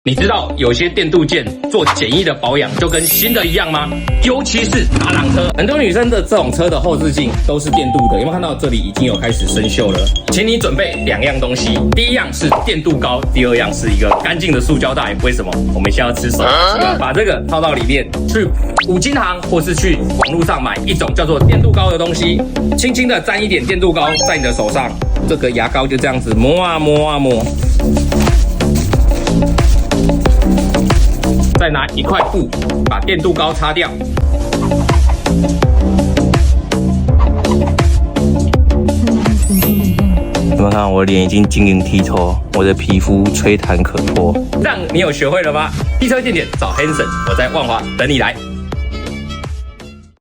你知道有些电镀件做简易的保养就跟新的一样吗？尤其是达朗车，很多女生的这种车的后视镜都是电镀的，有没有看到这里已经有开始生锈了？请你准备2样东西，第一样是电镀膏，第二样是一个干净的塑胶袋。为什么？我们现在要吃手机，把这个套到里面，去五金行或是去网络上买一种叫做电镀膏的东西，轻轻的沾一点电镀膏在你的手上，这个牙膏就这样子磨啊磨啊磨。再拿一块布把电镀膏擦掉。有没有看到我的脸已经晶莹剔透，我的皮肤吹弹可破？这样你有学会了吗？汽车健检找 Hanson， 我在万华等你来。